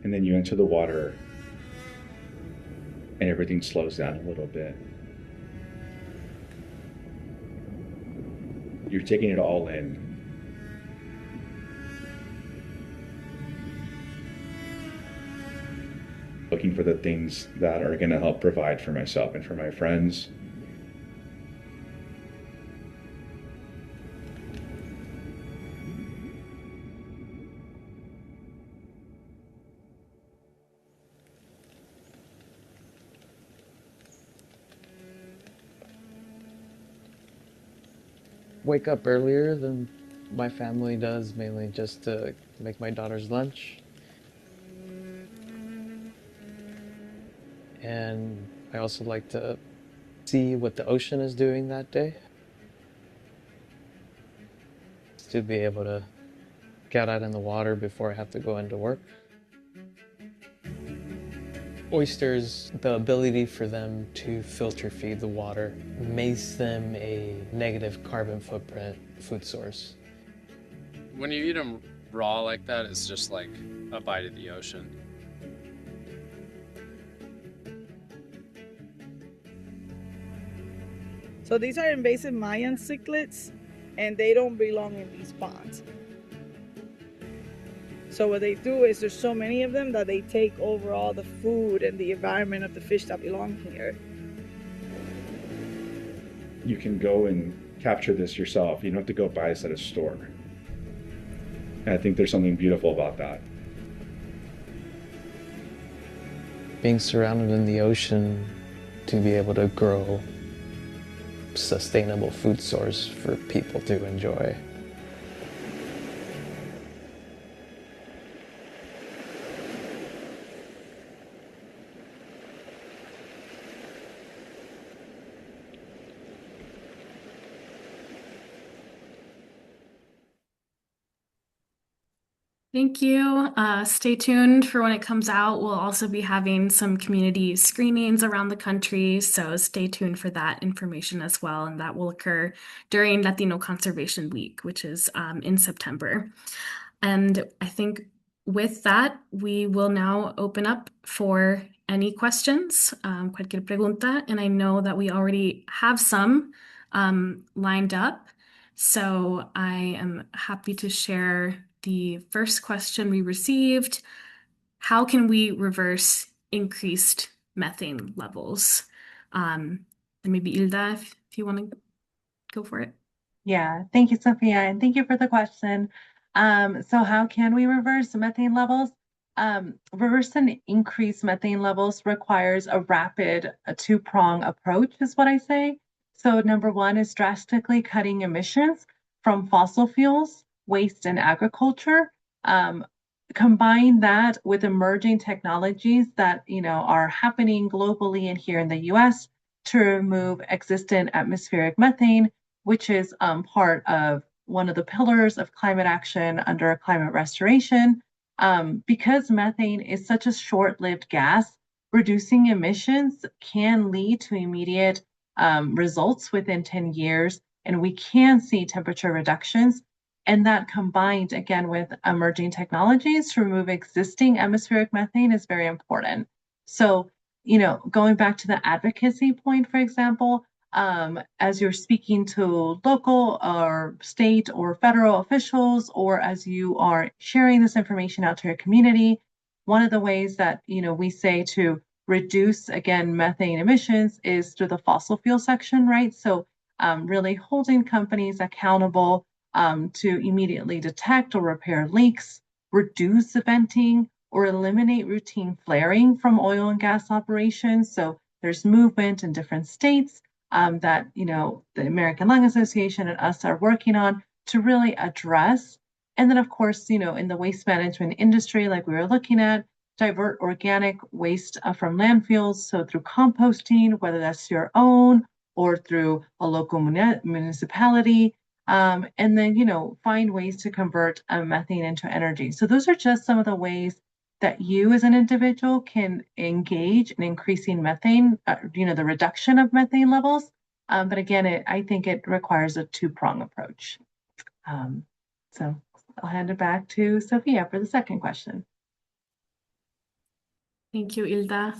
And then you enter the water and everything slows down a little bit. You're taking it all in. Looking for the things that are going to help provide for myself and for my friends. Wake up earlier than My family does, mainly just to make my daughter's lunch. And I also like to see what the ocean is doing that day. To be able to get out in the water before I have to go into work. Oysters, the ability for them to filter feed the water makes them a negative carbon footprint food source. When you eat them raw like that, it's just like a bite of the ocean. So these are invasive Mayan cichlids, and they don't belong in these ponds. So what they do is there's so many of them that they take over all the food and the environment of the fish that belong here. You can go and capture this yourself. You don't have to go buy this at a store. And I think there's something beautiful about that. Being surrounded in the ocean to be able to grow sustainable food source for people to enjoy. Thank you. Stay tuned for when it comes out. We'll also be having some community screenings around the country, so stay tuned for that information as well. And that will occur during Latino Conservation Week, which is in September. And I think with that, we will now open up for any questions, cualquier pregunta. And I know that we already have some lined up. So I am happy to share the first question we received. How can we reverse increased methane levels? And maybe Hilda, if you want to go for it. Yeah, thank you, Sophia, and thank you for the question. So how can we reverse methane levels? Reverse and increase methane levels requires a rapid two-prong approach, is what I say. So number one is drastically cutting emissions from fossil fuels, waste, and agriculture. Combine that with emerging technologies that are happening globally and here in the US to remove existent atmospheric methane, which is part of one of the pillars of climate action under climate restoration. Because methane is such a short-lived gas, reducing emissions can lead to immediate results within 10 years, and we can see temperature reductions. And that combined again with emerging technologies to remove existing atmospheric methane is very important. So, going back to the advocacy point, for example, as you're speaking to local or state or federal officials, or as you are sharing this information out to your community, one of the ways that we say to reduce again methane emissions is through the fossil fuel section, right? So really holding companies accountable to immediately detect or repair leaks, reduce venting, or eliminate routine flaring from oil and gas operations. So there's movement in different states that the American Lung Association and us are working on to really address. And then, of course, in the waste management industry, like we were looking at, divert organic waste from landfills. So through composting, whether that's your own or through a local municipality, and then find ways to convert methane into energy. So those are just some of the ways that you as an individual can engage in increasing methane, the reduction of methane levels. But again, I think it requires a two-prong approach. So I'll hand it back to Sophia for the second question. Thank you, Hilda.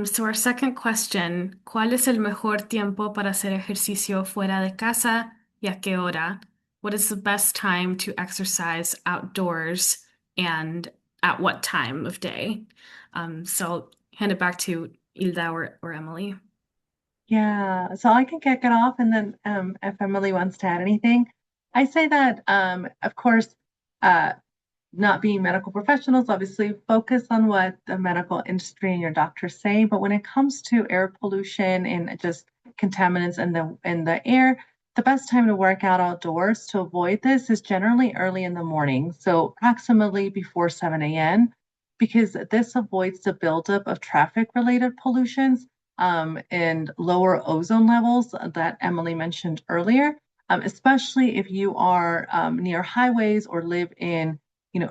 So our second question, ¿cuál es el mejor tiempo para hacer ejercicio fuera de casa y a qué hora? What is the best time to exercise outdoors and at what time of day? So I'll hand it back to Hilda or Emily. Yeah, so I can kick it off, and then if Emily wants to add anything, I say that, of course, not being medical professionals, obviously focus on what the medical industry and your doctors say. But when it comes to air pollution and just contaminants in the air, the best time to work out outdoors to avoid this is generally early in the morning, so approximately before 7 a.m., because this avoids the buildup of traffic-related pollutions and lower ozone levels that Emily mentioned earlier, especially if you are near highways or live in,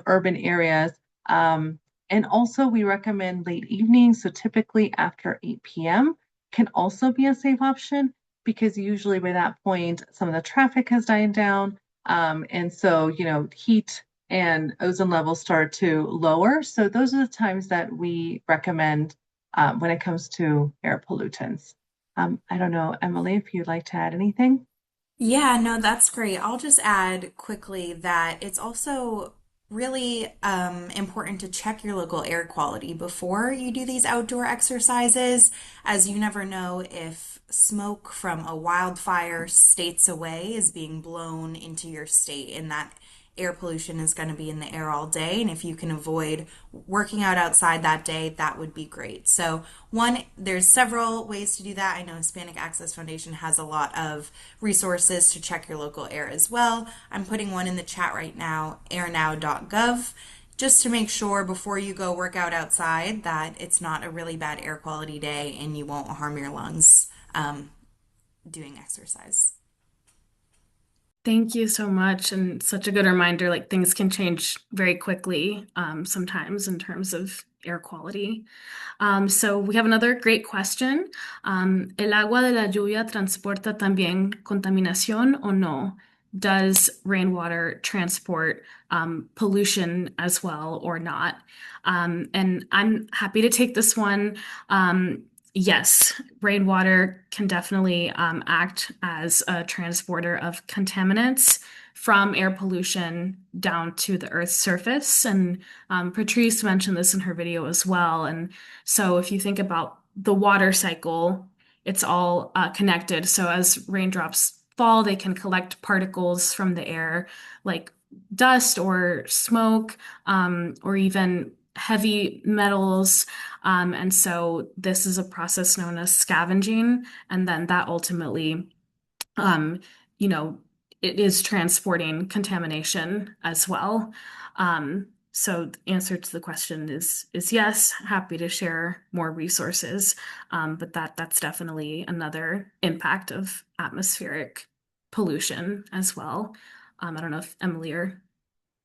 urban areas. And also, we recommend late evening, so typically after 8 p.m. can also be a safe option because usually by that point, some of the traffic has died down. And so, heat and ozone levels start to lower. So those are the times that we recommend when it comes to air pollutants. I don't know, Emily, if you'd like to add anything. Yeah, no, that's great. I'll just add quickly that it's also really important to check your local air quality before you do these outdoor exercises, as you never know if smoke from a wildfire states away is being blown into your state, and that air pollution is going to be in the air all day. And if you can avoid working out outside that day, that would be great. So, one, there's several ways to do that. I know Hispanic Access Foundation has a lot of resources to check your local air as well. I'm putting one in the chat right now, airnow.gov, just to make sure before you go work out outside that it's not a really bad air quality day and you won't harm your lungs doing exercise. Thank you so much. And such a good reminder, like things can change very quickly sometimes in terms of air quality. So we have another great question. ¿El agua de la lluvia transporta también contaminación o no? Does rainwater transport pollution as well or not? And I'm happy to take this one. Yes, rainwater can definitely act as a transporter of contaminants from air pollution down to the Earth's surface. And Patrice mentioned this in her video as well. And so if you think about the water cycle, it's all connected. So as raindrops fall, they can collect particles from the air, like dust or smoke, or even heavy metals. And so this is a process known as scavenging. And then that ultimately, um, you know, it is transporting contamination as well. So the answer to the question is yes, happy to share more resources. But that's definitely another impact of atmospheric pollution as well. I don't know if Emily or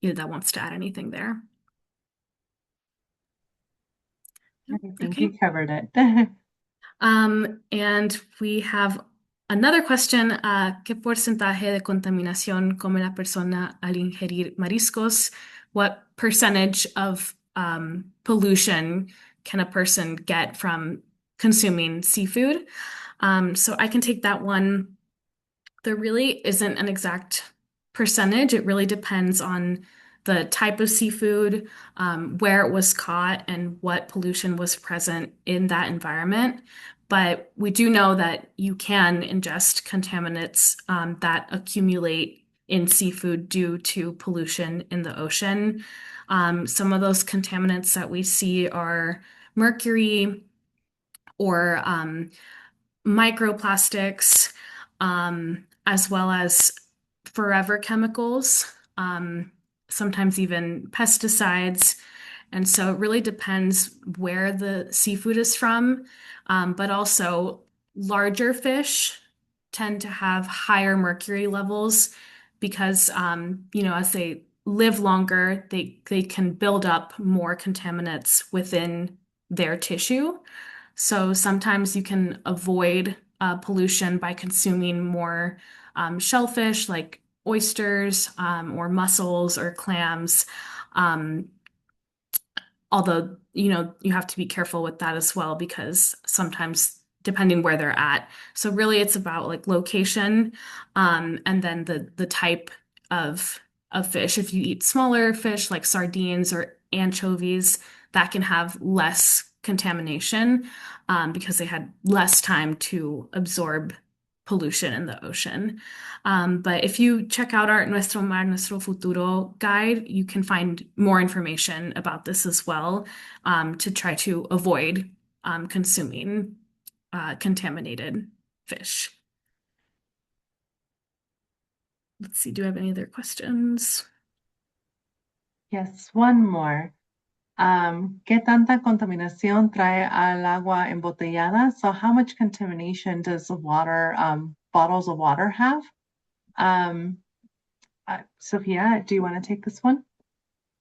Hilda wants to add anything there. I think Okay. you covered it. And we have another question. ¿Qué porcentaje de contaminación come la persona al ingerir mariscos? What percentage of pollution can a person get from consuming seafood? So I can take that one. There really isn't an exact percentage. It really depends on the type of seafood, where it was caught, and what pollution was present in that environment. But we do know that you can ingest contaminants that accumulate in seafood due to pollution in the ocean. Some of those contaminants that we see are mercury or microplastics, as well as forever chemicals, sometimes even pesticides. And so it really depends where the seafood is from, but also larger fish tend to have higher mercury levels because, as they live longer, they can build up more contaminants within their tissue. So sometimes you can avoid pollution by consuming more shellfish like oysters or mussels or clams. Um, Although, you have to be careful with that as well because sometimes depending where they're at. So really it's about like location and then the type of fish. If you eat smaller fish like sardines or anchovies, that can have less contamination because they had less time to absorb pollution in the ocean. But if you check out our Nuestro Mar, Nuestro Futuro guide, you can find more information about this as well to try to avoid consuming contaminated fish. Let's see, do I have any other questions? Yes, one more. ¿Qué tanta contaminación trae al agua embotellada? So how much contamination does the water, bottles of water have? Sophia, do you want to take this one?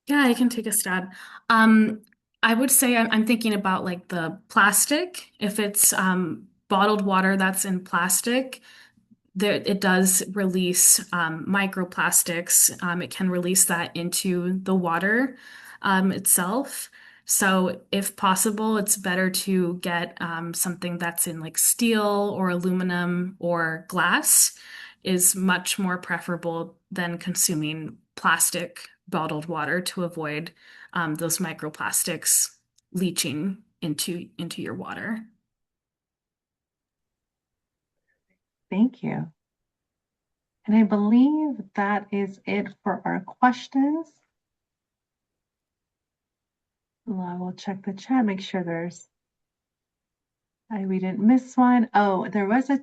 Yeah, I can take a stab. I would say I'm thinking about like the plastic. If it's bottled water that's in plastic, there it does release microplastics. It can release that into the water itself. So if possible, it's better to get something that's in like steel or aluminum or glass is much more preferable than consuming plastic bottled water to avoid those microplastics leaching into your water. Thank you. And I believe that is it for our questions. I will check the chat, make sure we didn't miss one. Oh, there was a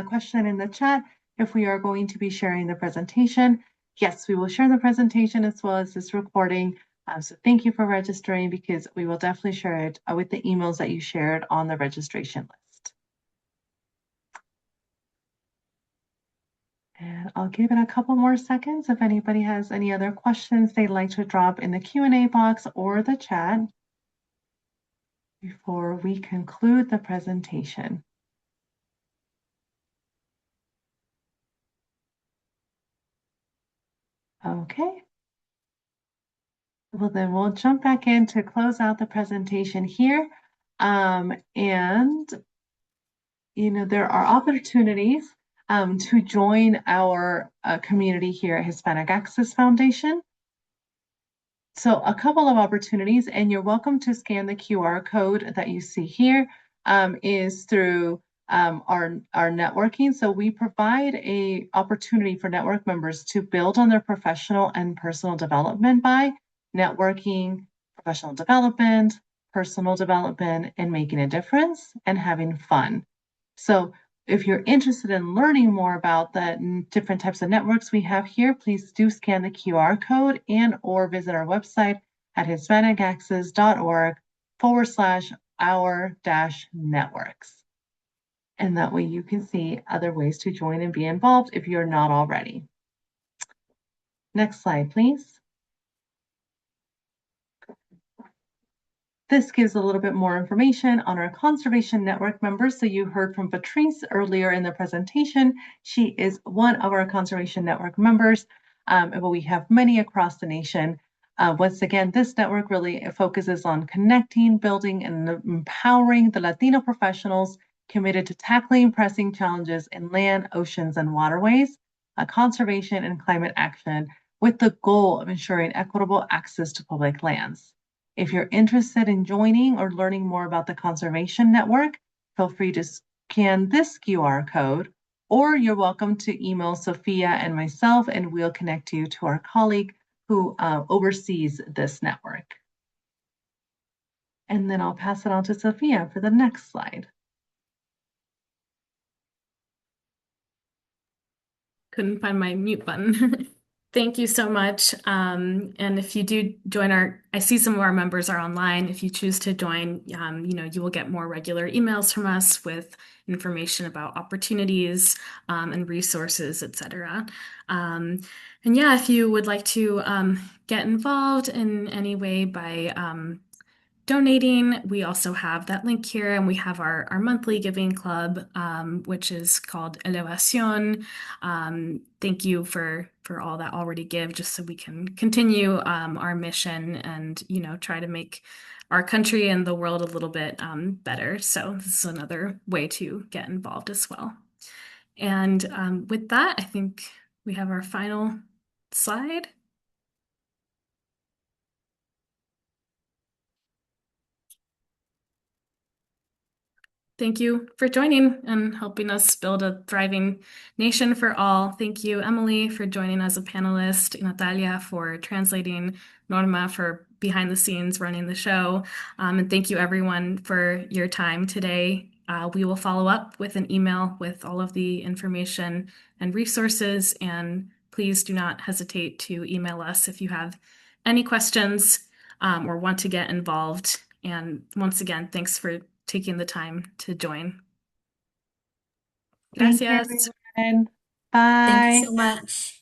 question in the chat if we are going to be sharing the presentation. Yes, we will share the presentation as well as this recording. So thank you for registering, because we will definitely share it with the emails that you shared on the registration list. And I'll give it a couple more seconds if anybody has any other questions they'd like to drop in the Q&A box or the chat before we conclude the presentation. Okay. Well, then we'll jump back in to close out the presentation here. And, there are opportunities to join our community here at Hispanic Access Foundation. So a couple of opportunities, and you're welcome to scan the QR code that you see here, is through our networking. So we provide a opportunity for network members to build on their professional and personal development by networking, professional development, personal development, and making a difference and having fun. So if you're interested in learning more about the different types of networks we have here, please do scan the QR code or visit our website at hispanicaccess.org/our-networks. And that way you can see other ways to join and be involved if you're not already. Next slide, please. This gives a little bit more information on our Conservation Network members. So you heard from Patrice earlier in the presentation. She is one of our Conservation Network members, but we have many across the nation. Once again, this network really focuses on connecting, building, and empowering the Latino professionals committed to tackling pressing challenges in land, oceans, and waterways, conservation and climate action, with the goal of ensuring equitable access to public lands. If you're interested in joining or learning more about the Conservation Network, feel free to scan this QR code, or you're welcome to email Sophia and myself, and we'll connect you to our colleague who oversees this network. And then I'll pass it on to Sophia for the next slide. Couldn't find my mute button. Thank you so much. And if you do join I see some of our members are online. If you choose to join, you will get more regular emails from us with information about opportunities and resources, etc. And yeah, if you would like to get involved in any way by donating, we also have that link here, and we have our monthly giving club, which is called Elevación. Thank you for all that already give, just so we can continue our mission and try to make our country and the world a little bit better. So this is another way to get involved as well. And with that, I think we have our final slide. Thank you for joining and helping us build a thriving nation for all. Thank you, Emily, for joining as a panelist, Natalia for translating, Norma for behind the scenes running the show. And thank you, everyone, for your time today. We will follow up with an email with all of the information and resources, and please do not hesitate to email us if you have any questions or want to get involved. And once again, thanks for taking the time to join. Thank you, Gracias. everyone. Thank Bye. you so much.